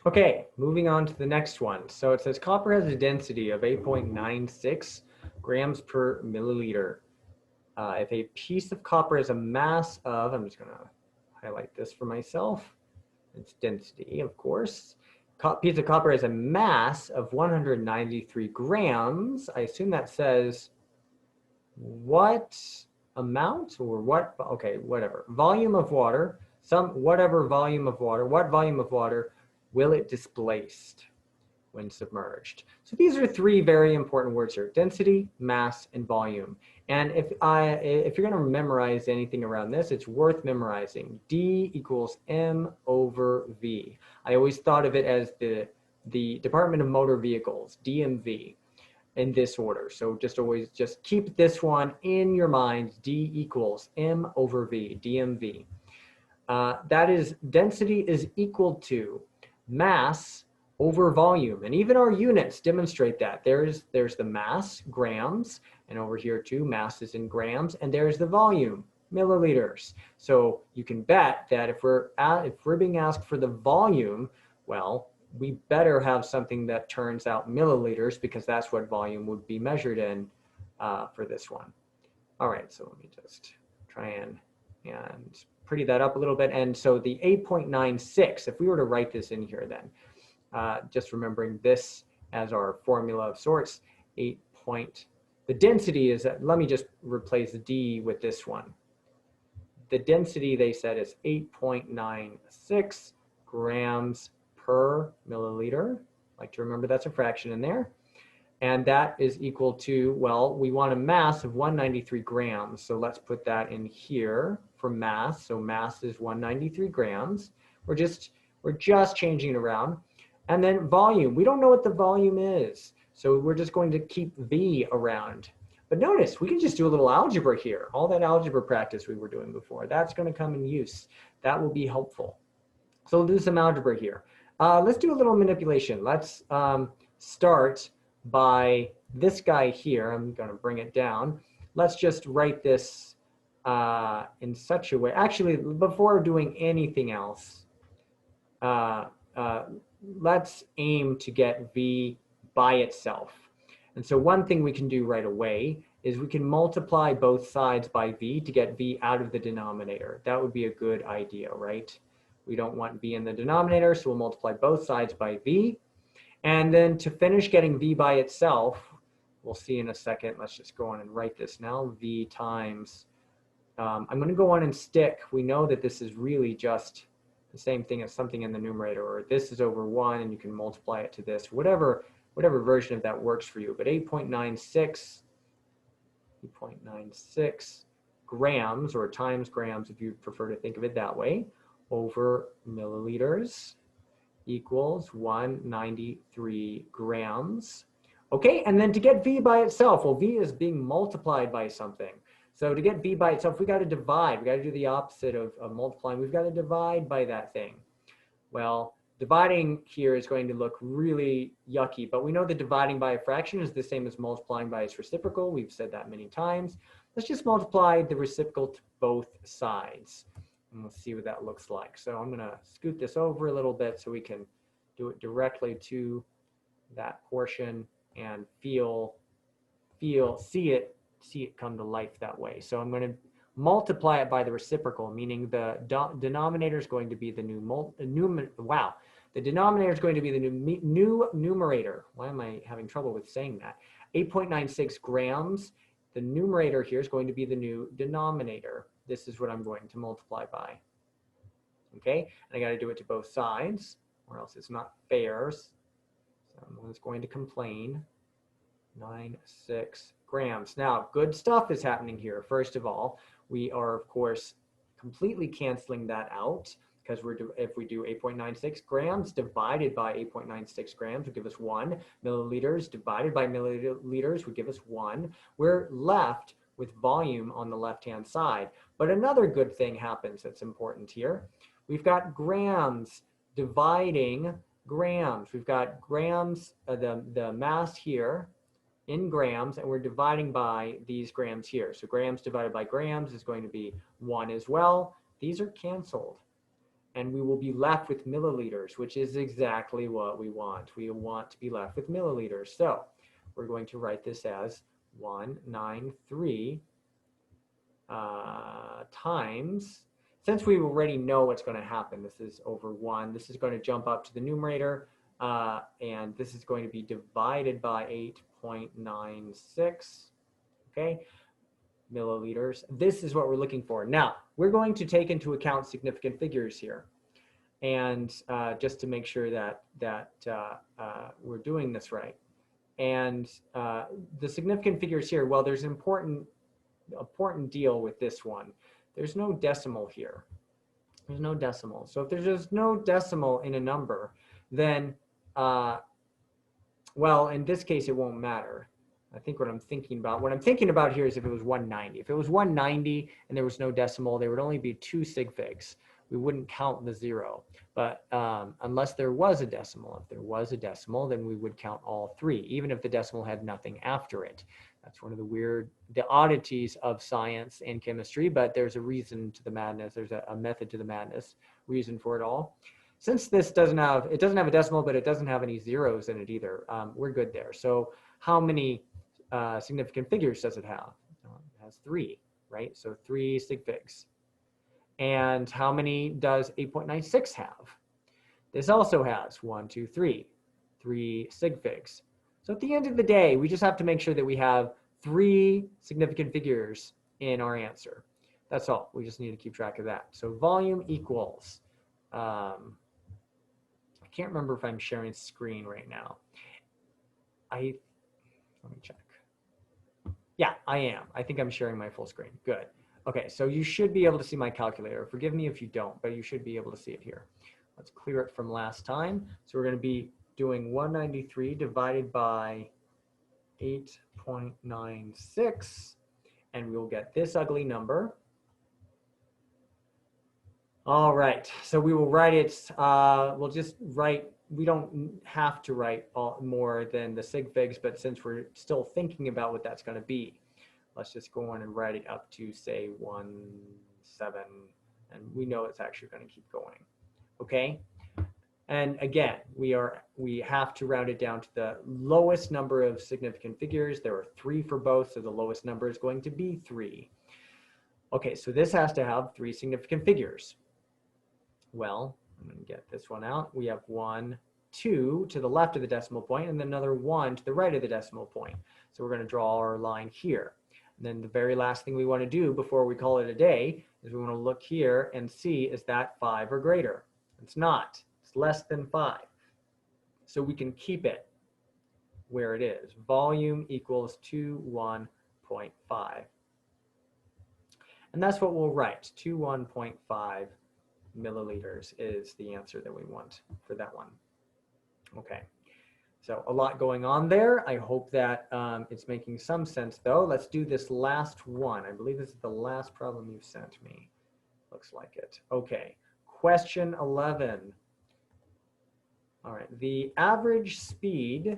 Okay, moving on to the next one. So it says copper has a density of 8.96 grams per milliliter. If a piece of copper has a mass of, I'm just going to highlight this for myself. Its density, of course. Piece of copper has a mass of 193 grams. I assume that says what amount or what? Okay, whatever. Volume of water, whatever volume of water, what volume of water will it displaced when submerged? So these are three very important words here: density, mass, and volume. And if you're going to memorize anything around this, it's worth memorizing. D equals M over V. I always thought of it as the Department of Motor Vehicles, DMV, in this order. So just keep this one in your mind. D equals M over V, DMV. That is, density is equal to mass over volume. And even our units demonstrate that. There's the mass, grams, and over here too, mass is in grams, and there's the volume, milliliters. So you can bet that if we're being asked for the volume, well, we better have something that turns out milliliters, because that's what volume would be measured in for this one. All right, so let me just try and pretty that up a little bit. And so the 8.96, if we were to write this in here then, just remembering this as our formula of sorts, the density is, let me just replace D with this one. The density, they said, is 8.96 grams per milliliter. I like to remember that's a fraction in there. And that is equal to, well, we want a mass of 193 grams. So let's put that in here for mass. So mass is 193 grams. We're just changing it around. And then volume, we don't know what the volume is. So we're just going to keep V around. But notice, we can just do a little algebra here. All that algebra practice we were doing before, that's going to come in use. That will be helpful. So we'll do some algebra here. Let's do a little manipulation. Let's start by this guy here. I'm going to bring it down. Let's just write this in such a way. Actually, before doing anything else, let's aim to get V by itself. And so one thing we can do right away is we can multiply both sides by V to get V out of the denominator. That would be a good idea, right? We don't want V in the denominator, so we'll multiply both sides by V. And then to finish getting V by itself, we'll see in a second. Let's just go on and write this now. V times, I'm going to go on and stick. We know that this is really just the same thing as something in the numerator, or this is over 1, and you can multiply it to this, whatever version of that works for you. But 8.96 grams, or times grams if you prefer to think of it that way, over milliliters equals 193 grams. Okay, and then to get V by itself, well, V is being multiplied by something. So to get V by itself, we got to divide. We got to do the opposite of multiplying. We've got to divide by that thing. Well, dividing here is going to look really yucky, but we know that dividing by a fraction is the same as multiplying by its reciprocal. We've said that many times. Let's just multiply the reciprocal to both sides. And we'll see what that looks like. So I'm going to scoot this over a little bit so we can do it directly to that portion and see it come to life that way. So I'm going to multiply it by the reciprocal, meaning the denominator is going to be the the denominator is going to be the new numerator. Why am I having trouble with saying that? 8.96 grams. The numerator here is going to be the new denominator. This is what I'm going to multiply by. Okay, and I got to do it to both sides, or else it's not fair. Someone's going to complain. 96 grams. Now, good stuff is happening here. First of all, we are, of course, completely canceling that out, because if we do 8.96 grams divided by 8.96 grams would give us 1. Milliliters divided by milliliters would give us 1. We're left with volume on the left-hand side. But another good thing happens that's important here. We've got grams dividing grams. We've got grams, the mass here in grams, and we're dividing by these grams here. So grams divided by grams is going to be 1 as well. These are canceled. and we will be left with milliliters, which is exactly what we want. We want to be left with milliliters. So we're going to write this as 193 times, since we already know what's going to happen, this is over 1. This is going to jump up to the numerator, and this is going to be divided by 8.96, okay, milliliters. This is what we're looking for. Now, we're going to take into account significant figures here, and just to make sure that we're doing this right. And the significant figures here, well, there's an important deal with this one. There's no decimal here. There's no decimal. So if there's just no decimal in a number, then, well, in this case, it won't matter. I think what I'm thinking about here is if it was 190. If it was 190 and there was no decimal, there would only be 2 sig figs. We wouldn't count the 0. But unless there was a decimal, if there was a decimal, then we would count all 3, even if the decimal had nothing after it. That's one of the oddities of science and chemistry, but there's a reason to the madness. There's a method to the madness, reason for it all. Since this doesn't have a decimal, but it doesn't have any zeros in it either, we're good there. So how many significant figures does it have? It has 3, right? So 3 sig figs. And how many does 8.96 have? This also has 1, 2, 3 sig figs. So at the end of the day, we just have to make sure that we have 3 significant figures in our answer. That's all. We just need to keep track of that. So volume equals, I can't remember if I'm sharing screen right now. Let me check. Yeah, I am. I think I'm sharing my full screen. Good. Okay, so you should be able to see my calculator. Forgive me if you don't, but you should be able to see it here. Let's clear it from last time. So we're going to be doing 193 divided by 8.96, and we'll get this ugly number. All right, so we will write it, we'll just write, we don't have to write more than the sig figs, but since we're still thinking about what that's going to be, let's just go on and write it up to, say, 17, and we know it's actually going to keep going, okay? And again, we have to round it down to the lowest number of significant figures. There are 3 for both, so the lowest number is going to be 3. Okay, so this has to have 3 significant figures. Well, I'm going to get this one out. We have 1, 2 to the left of the decimal point, and then another 1 to the right of the decimal point. So we're going to draw our line here. And then the very last thing we want to do before we call it a day is we want to look here and see, is that 5 or greater? It's not. It's less than 5. So we can keep it where it is. Volume equals 21.5. And that's what we'll write. 21.5 milliliters is the answer that we want for that one. Okay. So a lot going on there. I hope that it's making some sense, though. Let's do this last one. I believe this is the last problem you've sent me. Looks like it. Okay. Question 11. All right. The average speed,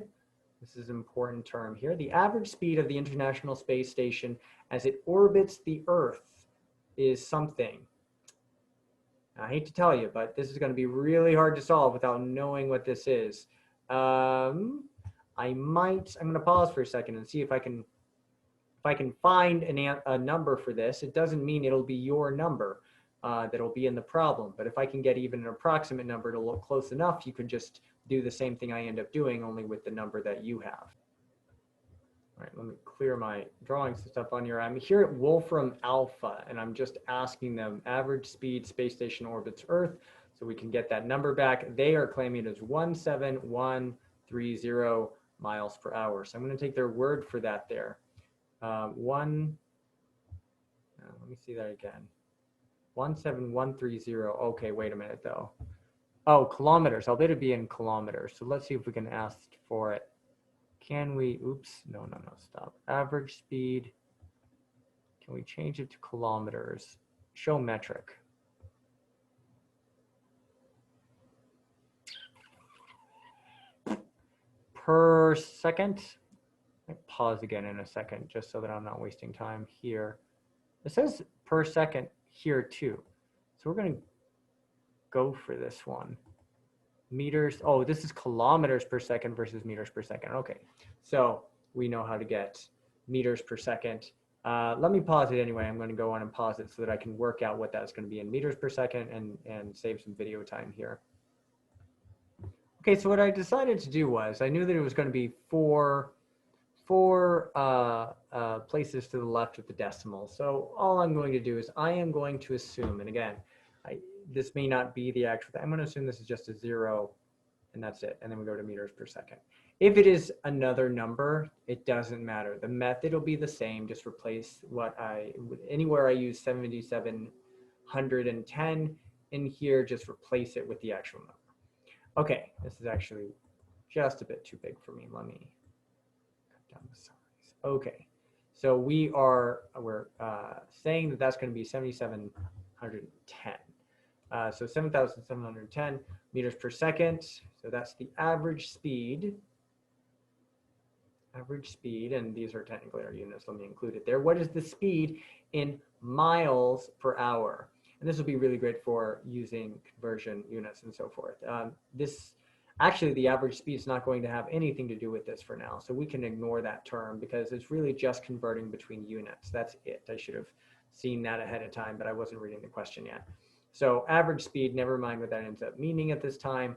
this is an important term here, the average speed of the International Space Station as it orbits the Earth is something. I hate to tell you, but this is going to be really hard to solve without knowing what this is. I'm going to pause for a second and see if I can find a number for this. It doesn't mean it'll be your number that'll be in the problem, but if I can get even an approximate number to look close enough, you can just do the same thing I end up doing, only with the number that you have. All right, let me clear my drawings and stuff on here. I'm here at Wolfram Alpha, and I'm just asking them average speed space station orbits Earth, so we can get that number back. They are claiming it is 17130 miles per hour. So I'm going to take their word for that there. Let me see that again. 17130. Okay, wait a minute though. Oh, kilometers. I'll bet it'd be in kilometers. So let's see if we can ask for it. Can we, oops, no, stop. Average speed, can we change it to kilometers? Show metric. Per second. I'll pause again in a second just so that I'm not wasting time here. It says per second here too. So we're going to go for this one. Meters, oh, this is kilometers per second versus meters per second. Okay, so we know how to get meters per second. Let me pause it anyway. I'm going to go on and pause it so that I can work out what that's going to be in meters per second and save some video time here. Okay, so what I decided to do was, I knew that it was going to be four places to the left of the decimal. So all I'm going to do is I am going to assume, and again, this may not be the actual thing. I'm going to assume this is just a 0, and that's it. And then we go to meters per second. If it is another number, it doesn't matter. The method will be the same. Just replace anywhere I use 7,710 in here, just replace it with the actual number. Okay, this is actually just a bit too big for me. Let me cut down the size. Okay, so we're saying that that's going to be 7,710. So 7,710 meters per second. So that's the average speed. And these are technically our units. Let me include it there. What is the speed in miles per hour? And this will be really great for using conversion units and so forth. Actually, the average speed is not going to have anything to do with this for now. So we can ignore that term because it's really just converting between units. That's it. I should have seen that ahead of time, but I wasn't reading the question yet. So average speed, never mind what that ends up meaning at this time.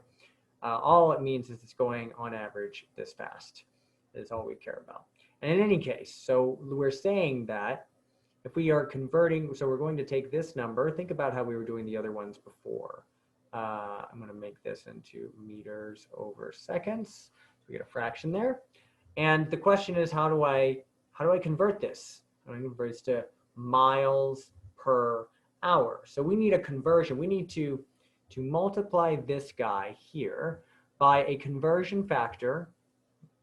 All it means is it's going on average this fast. Is all we care about. And in any case, so we're saying that if we are converting, so we're going to take this number, think about how we were doing the other ones before. I'm going to make this into meters over seconds. So we get a fraction there. And the question is, how do I convert this? How do I convert this to miles per hour? So we need a conversion. We need to multiply this guy here by a conversion factor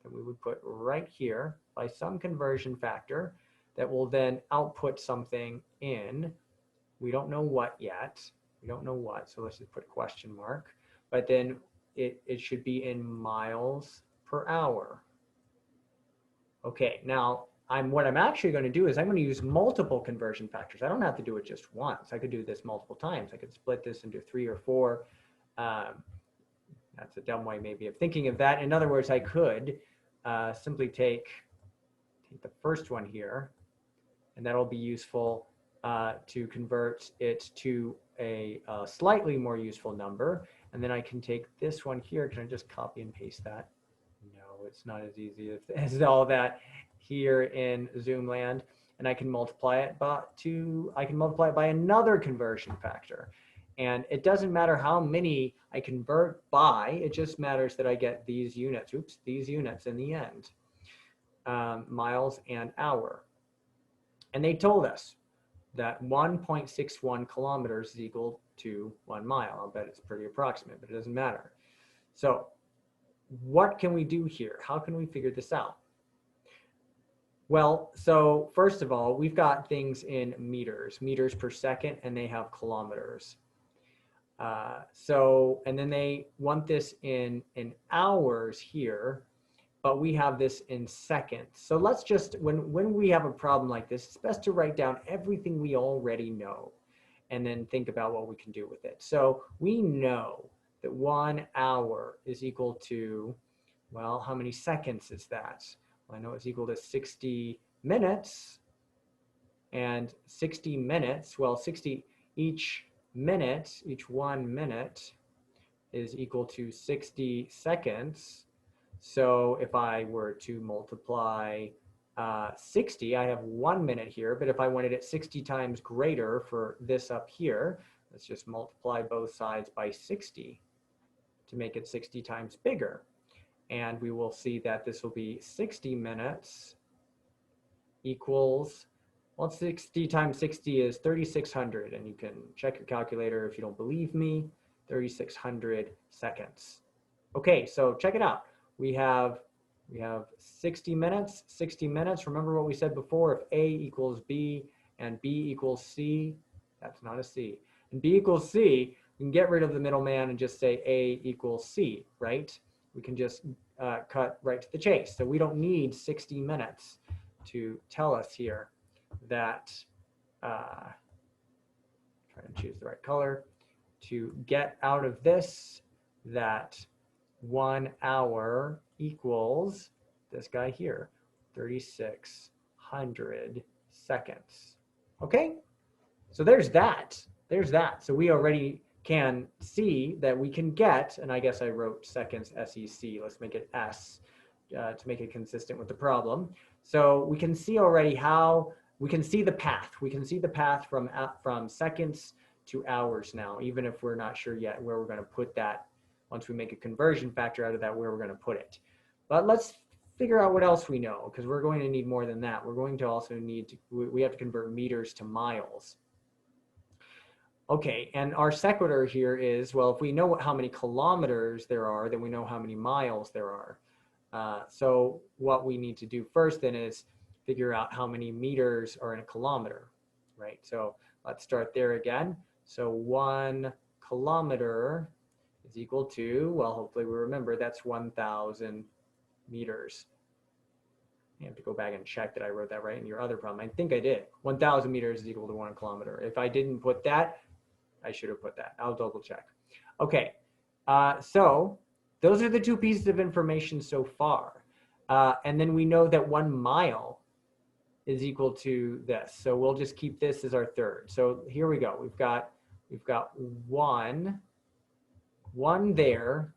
that we would put right here by some conversion factor that will then output something in, we don't know what yet. We don't know what, so let's just put a question mark. But then it should be in miles per hour. Okay, now what I'm actually going to do is I'm going to use multiple conversion factors. I don't have to do it just once. I could do this multiple times. I could split this into 3 or 4. That's a dumb way maybe of thinking of that. In other words, I could simply take the first one here, and that'll be useful to convert it to a slightly more useful number. And then I can take this one here. Can I just copy and paste that? No, it's not as easy as all that here in Zoomland. And I can multiply it by another conversion factor. And it doesn't matter how many I convert by, it just matters that I get these units, these units in the end, miles and hour. And they told us that 1.61 kilometers is equal to 1 mile. I'll bet it's pretty approximate, but it doesn't matter. So what can we do here? How can we figure this out? Well, so first of all, we've got things in meters per second, and they have kilometers. And then they want this in hours here, but we have this in seconds. So let's just, when we have a problem like this, it's best to write down everything we already know and then think about what we can do with it. So we know that 1 hour is equal to, well, how many seconds is that? Well, I know it's equal to 60 minutes, and 60 minutes, well, 60 each 1 minute is equal to 60 seconds. So if I were to multiply 60, I have 1 minute here, but if I wanted it 60 times greater for this up here, let's just multiply both sides by 60 to make it 60 times bigger. And we will see that this will be 60 minutes equals, well, 60 times 60 is 3,600, and you can check your calculator if you don't believe me, 3,600 seconds. Okay, so check it out. We have 60 minutes. 60 minutes, remember what we said before, if A equals B and B equals C, that's not a C, and B equals C, we can get rid of the middleman and just say A equals C, right? We can just cut right to the chase. So we don't need 60 minutes to tell us here that, try to choose the right color. to get out of this that 1 hour equals this guy here, 3,600 seconds. Okay, so there's that. There's that. So we already can see that we can get, and I guess I wrote seconds SEC. Let's make it S to make it consistent with the problem. So we can see already how we can see the path. We can see the path from seconds to hours now, even if we're not sure yet where we're going to put that. Once we make a conversion factor out of that, where we're going to put it. But let's figure out what else we know, because we're going to need more than that. We're going to also need to, we have to convert meters to miles. Okay, and our sequitur here is, well, if we know how many kilometers there are, then we know how many miles there are. So what we need to do first then is figure out how many meters are in a kilometer, right? So let's start there again. So 1 kilometer is equal to, well, hopefully we remember that's 1,000 meters. You have to go back and check that I wrote that right in your other problem. I think I did. 1,000 meters is equal to 1 kilometer. If I didn't put that, I should have put that. I'll double check. Okay, so those are the two pieces of information so far. And then we know that 1 mile is equal to this. So we'll just keep this as our third. So here we go. We've got one there.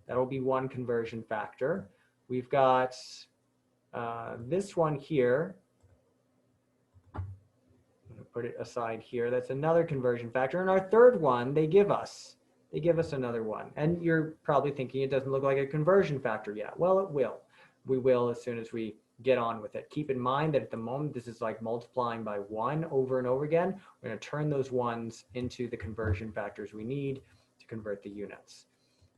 That'll be 1 conversion factor. We've got this one here. Put it aside here. That's another conversion factor. And our third one, they give us another one. And you're probably thinking it doesn't look like a conversion factor yet. Well, it will. We will as soon as we get on with it. Keep in mind that at the moment, this is like multiplying by 1 over and over again. We're going to turn those ones into the conversion factors we need to convert the units.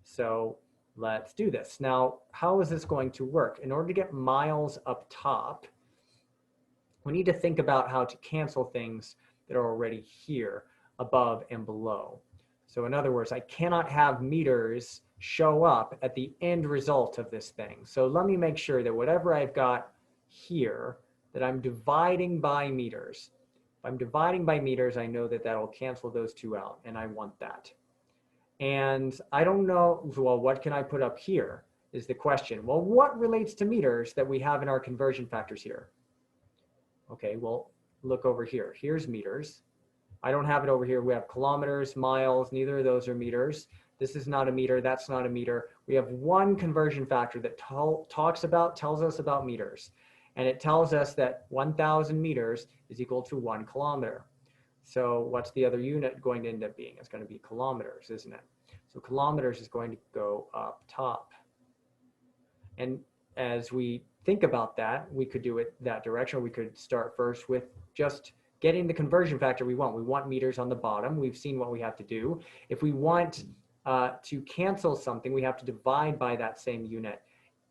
So let's do this. Now, how is this going to work? In order to get miles up top, we need to think about how to cancel things that are already here above and below. So in other words, I cannot have meters show up at the end result of this thing. So let me make sure that whatever I've got here, that I'm dividing by meters. If I'm dividing by meters, I know that that'll cancel those two out, and I want that. And I don't know, well, what can I put up here is the question. Well, what relates to meters that we have in our conversion factors here? Okay, well, look over here. Here's meters. I don't have it over here. We have kilometers, miles. Neither of those are meters. This is not a meter. That's not a meter. We have 1 conversion factor that tells us about meters. And it tells us that 1,000 meters is equal to 1 kilometer. So what's the other unit going to end up being? It's going to be kilometers, isn't it? So kilometers is going to go up top. And as we think about that, we could do it that direction. We could start first with just getting the conversion factor we want. We want meters on the bottom. We've seen what we have to do. If we want to cancel something, we have to divide by that same unit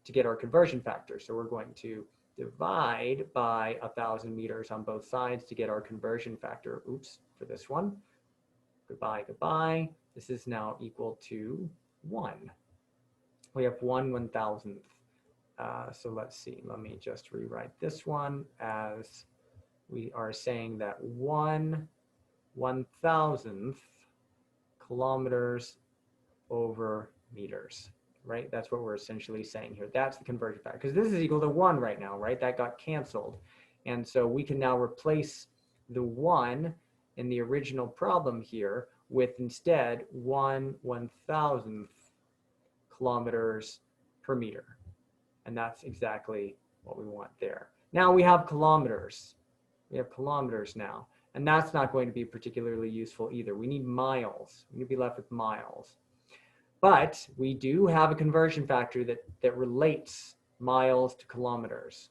to get our conversion factor. So we're going to divide by 1,000 meters on both sides to get our conversion factor. Oops, for this one. Goodbye, goodbye. This is now equal to 1. We have 1/1000th. So let's see, let me just rewrite this one as we are saying that 1/1000th kilometers over meters, right? That's what we're essentially saying here. That's the conversion factor, because this is equal to 1 right now, right? That got canceled. And so we can now replace the 1 in the original problem here with instead 1/1000th kilometers per meter. And that's exactly what we want there. Now we have kilometers. We have kilometers now. And that's not going to be particularly useful either. We need miles. We need to be left with miles. But we do have a conversion factor that relates miles to kilometers.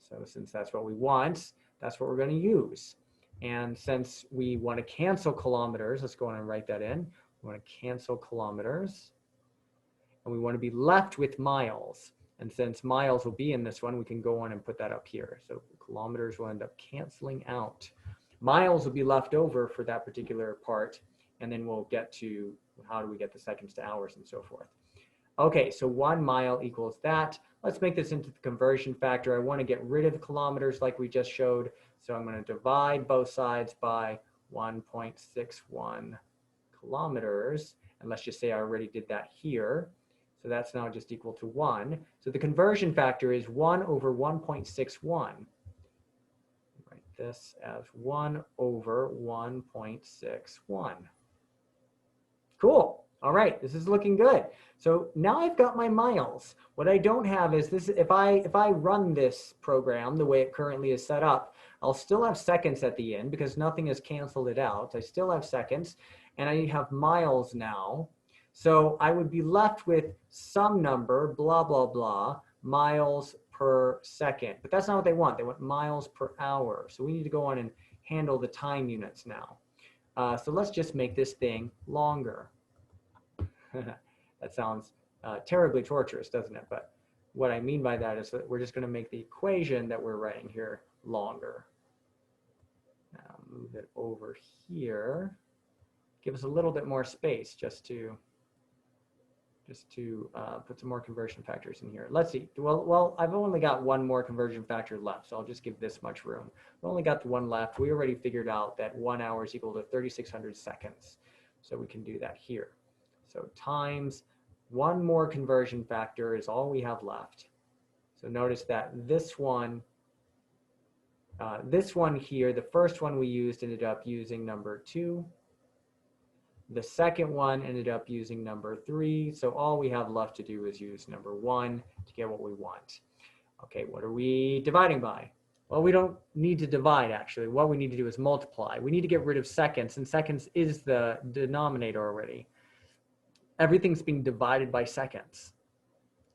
So since that's what we want, that's what we're going to use. And since we want to cancel kilometers, let's go on and write that in. We want to cancel kilometers. And we want to be left with miles. And since miles will be in this one, we can go on and put that up here. So kilometers will end up canceling out. Miles will be left over for that particular part. And then we'll get to how do we get the seconds to hours and so forth. Okay, so 1 mile equals that. Let's make this into the conversion factor. I want to get rid of the kilometers like we just showed. So I'm going to divide both sides by 1.61 kilometers. And let's just say I already did that here. So that's now just equal to 1. So the conversion factor is 1 over 1.61. Write this as 1 over 1.61. Cool. All right, this is looking good. So now I've got my miles. What I don't have is this. If I run this program the way it currently is set up, I'll still have seconds at the end because nothing has canceled it out. I still have seconds, and I have miles now. So I would be left with some number, blah, blah, blah, miles per second. But that's not what they want. They want miles per hour. So we need to go on and handle the time units now. So let's just make this thing longer. That sounds terribly torturous, doesn't it? But what I mean by that is that we're just going to make the equation that we're writing here longer. Now move it over here. Give us a little bit more space just to put some more conversion factors in here. Let's see. Well, I've only got one more conversion factor left, so I'll just give this much room. We've only got the one left. We already figured out that 1 hour is equal to 3,600 seconds. So we can do that here. So times one more conversion factor is all we have left. So notice that this one here, the first one we used ended up using number 2. The second one ended up using number 3. So all we have left to do is use number 1 to get what we want. Okay, what are we dividing by? Well, we don't need to divide, actually. What we need to do is multiply. We need to get rid of seconds, and seconds is the denominator already. Everything's being divided by seconds.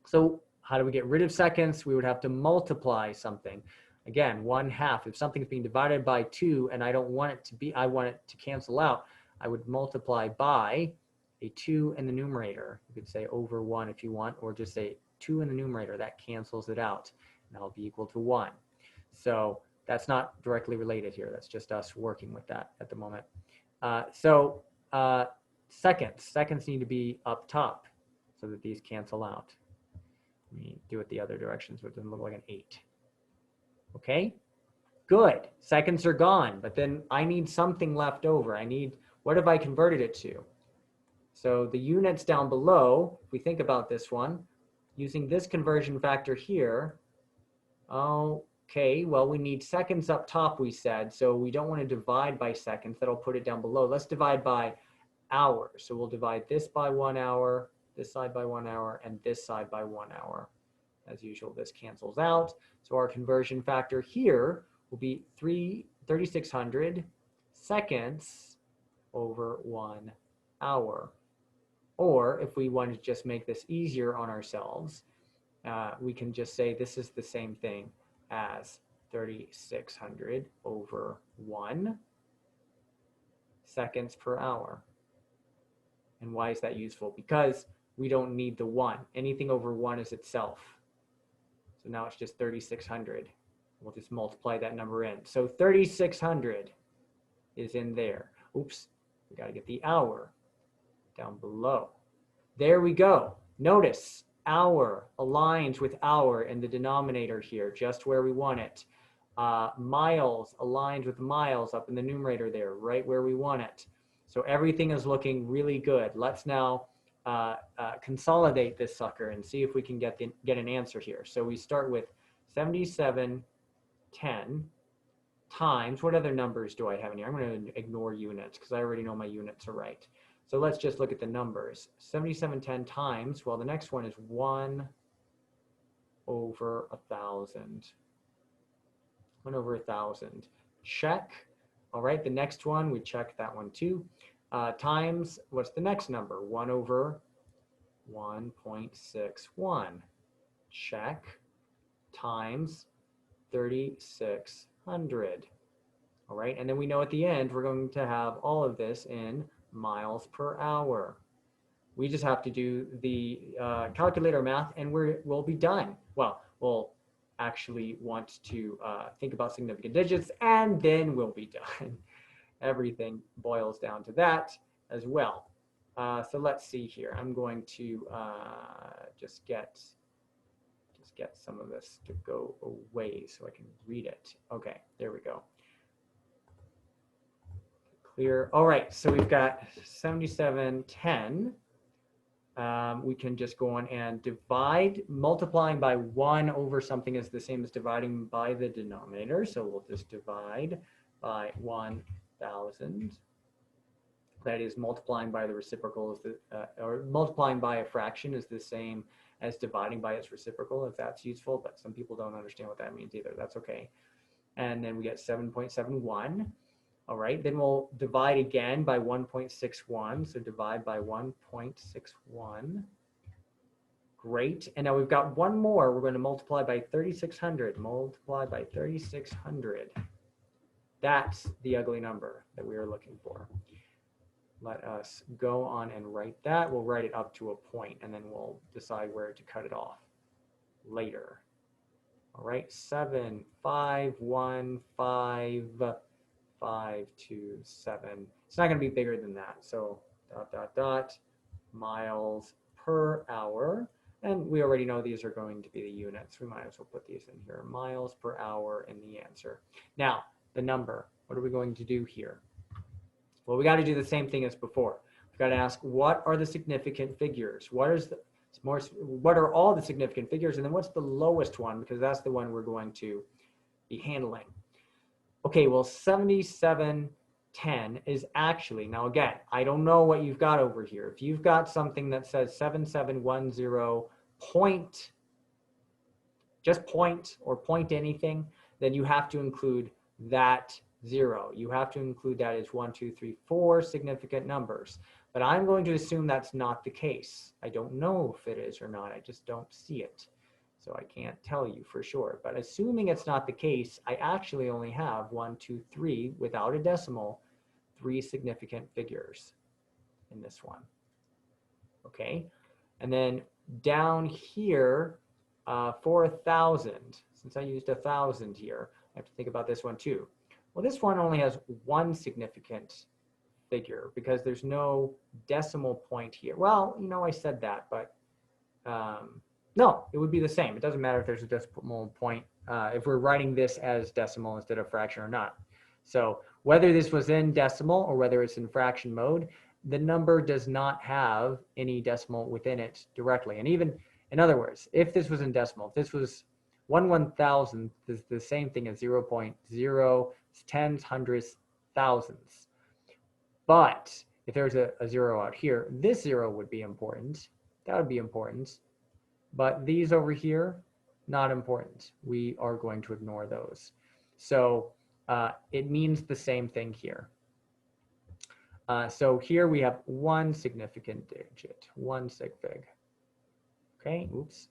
So how do we get rid of seconds? We would have to multiply something. Again, 1/2. If something's being divided by 2 and I don't want it to be, I want it to cancel out, I would multiply by a 2 in the numerator. You could say over 1 if you want, or just say 2 in the numerator. That cancels it out. And that'll be equal to 1. So that's not directly related here. That's just us working with that at the moment. Seconds need to be up top so that these cancel out. Let me do it the other direction so it doesn't look like an 8. Okay, good. Seconds are gone, but then I need something left over. What have I converted it to? So the units down below, if we think about this one, using this conversion factor here, okay, well, we need seconds up top, we said, so we don't want to divide by seconds. That'll put it down below. Let's divide by hours. So we'll divide this by 1 hour, this side by 1 hour, and this side by 1 hour. As usual, this cancels out. So our conversion factor here will be 3,600 seconds over 1 hour. Or if we want to just make this easier on ourselves, we can just say this is the same thing as 3,600 over 1 seconds per hour. And why is that useful? Because we don't need the 1. Anything over 1 is itself. So now it's just 3,600. We'll just multiply that number in. So 3,600 is in there. Oops, we got to get the hour down below. There we go. Notice hour aligns with hour in the denominator here, just where we want it. Miles aligns with miles up in the numerator there, right where we want it. So everything is looking really good. Let's now consolidate this sucker and see if we can get an answer here. So we start with 7710 times, what other numbers do I have in here? I'm going to ignore units because I already know my units are right. So let's just look at the numbers. 7710 times, well, the next one is 1 over 1,000. 1 over 1,000. Check. All right, the next one, we check that one too. Times, what's the next number? 1 over 1.61. Check. Times 3,600. All right, and then we know at the end we're going to have all of this in miles per hour. We just have to do the calculator math and we'll be done. Well, we'll actually want to think about significant digits and then we'll be done. Everything boils down to that as well. So let's see here. I'm going to just get some of this to go away so I can read it. Okay, there we go. all right, so we've got 7710. We can just go on and divide. Multiplying by 1 over something is the same as dividing by the denominator. So we'll just divide by 1,000. That is, multiplying by the reciprocal is or multiplying by a fraction is the same as dividing by its reciprocal, if that's useful, but some people don't understand what that means either. That's okay. And then we get 7.71. All right, then we'll divide again by 1.61. So divide by 1.61. Great. And now we've got one more. We're going to multiply by 3,600. Multiply by 3,600. That's the ugly number that we are looking for. Let us go on and write that. We'll write it up to a point, and then we'll decide where to cut it off later. All right, 7, 5, 1, 5, 5, 2, 7. It's not going to be bigger than that. So dot, dot, dot, miles per hour. And we already know these are going to be the units. We might as well put these in here. Miles per hour in the answer. Now, the number. What are we going to do here? Well, we got to do the same thing as before. We've got to ask, what are the significant figures? What are all the significant figures? And then what's the lowest one? Because that's the one we're going to be handling. Okay, well, 7710 is actually, now again, I don't know what you've got over here. If you've got something that says 7710 point, just point or point anything, then you have to include that 0. You have to include that as 1, 2, 3, 4 significant numbers. But I'm going to assume that's not the case. I don't know if it is or not. I just don't see it. So I can't tell you for sure. But assuming it's not the case, I actually only have 1, 2, 3, without a decimal, 3 significant figures in this one. Okay? And then down here, for 1,000, since I used 1,000 here, I have to think about this one too. Well, this one only has 1 significant figure because there's no decimal point here. Well, you know, I said that, but no, it would be the same. It doesn't matter if there's a decimal point, if we're writing this as decimal instead of fraction or not. So whether this was in decimal or whether it's in fraction mode, the number does not have any decimal within it directly. And even, in other words, if this was in decimal, if this was 1/1000th is the same thing as 0.0 tens, hundredths, thousandths. But if there's a 0 out here, this 0 would be important. That would be important. But these over here, not important. We are going to ignore those. So it means the same thing here. So here we have 1 significant digit, 1 sig fig. Okay, oops.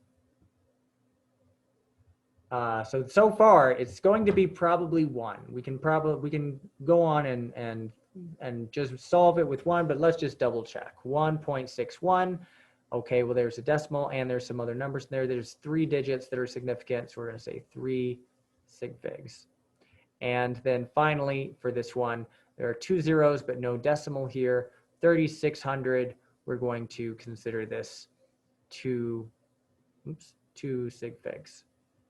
So far it's going to be probably 1. We can go on and just solve it with 1, but let's just double check. 1.61. Okay, well, there's a decimal and there's some other numbers in there. There's 3 digits that are significant, so we're going to say 3 sig figs. And then finally, for this one, there are 2 zeros but no decimal here. 3,600. We're going to consider this 2 sig figs.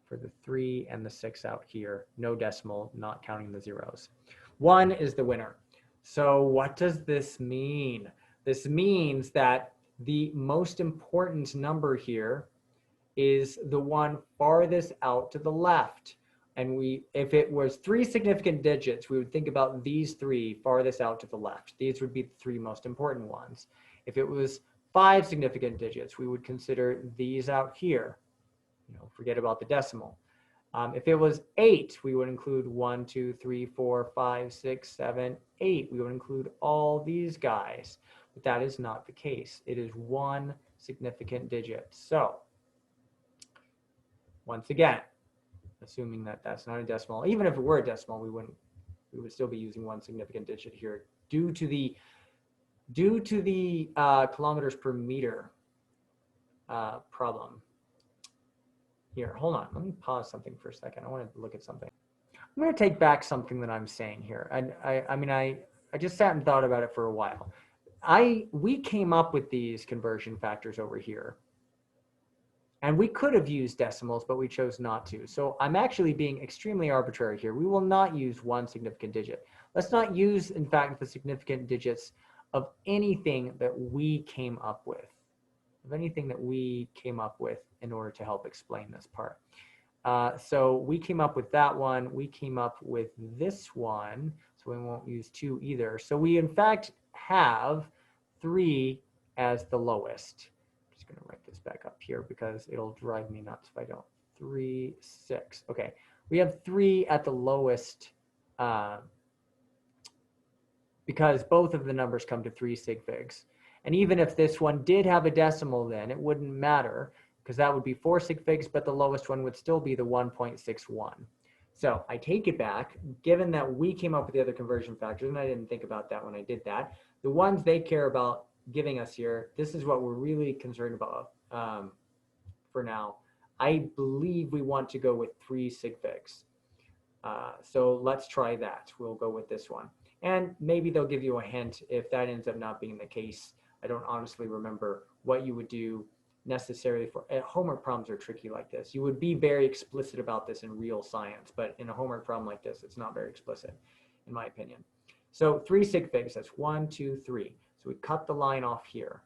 For the 3 and the 6 out here, no decimal, not counting the zeros. 1 is the winner. So what does this mean? This means that the most important number here is the one farthest out to the left. And if it was 3 significant digits, we would think about these 3 farthest out to the left. These would be the 3 most important ones. If it was 5 significant digits, we would consider these out here. Forget about the decimal. If it was 8, we would include 1, 2, 3, 4, 5, 6, 7, 8. We would include all these guys, but that is not the case. It is 1 significant digit. So once again, assuming that that's not a decimal, even if it were a decimal, we would still be using 1 significant digit here due to the kilometers per meter problem. Here, hold on. Let me pause something for a second. I want to look at something. I'm going to take back something that I'm saying here. I just sat and thought about it for a while. We came up with these conversion factors over here. And we could have used decimals, but we chose not to. So I'm actually being extremely arbitrary here. We will not use 1 significant digit. Let's not use, in fact, the significant digits of anything that we came up with, in order to help explain this part. So we came up with that one. We came up with this one. So we won't use 2 either. So we, in fact, have 3 as the lowest. I'm just going to write this back up here because it'll drive me nuts if I don't. 3, 6. Okay. We have 3 at the lowest because both of the numbers come to 3 sig figs. And even if this one did have a decimal, then it wouldn't matter because that would be 4 sig figs, but the lowest one would still be the 1.61. So I take it back, given that we came up with the other conversion factors, and I didn't think about that when I did that. The ones they care about giving us here, this is what we're really concerned about for now. I believe we want to go with 3 sig figs. So let's try that. We'll go with this one. And maybe they'll give you a hint if that ends up not being the case. I don't honestly remember what you would do necessarily for homework problems are tricky like this. You would be very explicit about this in real science, but in a homework problem like this, it's not very explicit, in my opinion. So 3 sig figs, that's 1, 2, 3. So we cut the line off here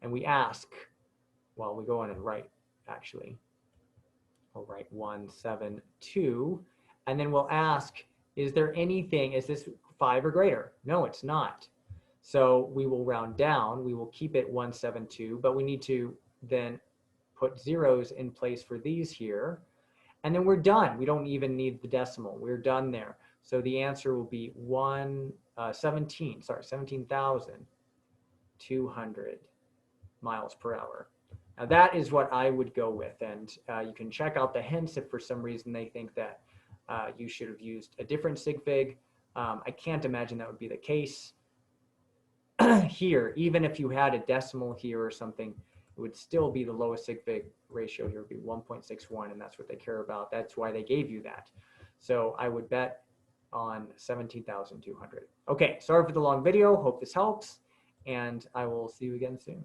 and we ask, well, we go in and write, actually. We'll write 1, 7, 2, and then we'll ask, is there anything, is this 5 or greater? No, it's not. So we will round down, we will keep it 172, but we need to then put zeros in place for these here. And then we're done. We don't even need the decimal. We're done there. So the answer will be 17,200 miles per hour. Now that is what I would go with. And you can check out the hints if for some reason they think that you should have used a different sig fig. I can't imagine that would be the case. Here, even if you had a decimal here or something, it would still be the lowest sig fig ratio here would be 1.61, and that's what they care about. That's why they gave you that. So I would bet on 17,200. Okay, sorry for the long video. Hope this helps, and I will see you again soon.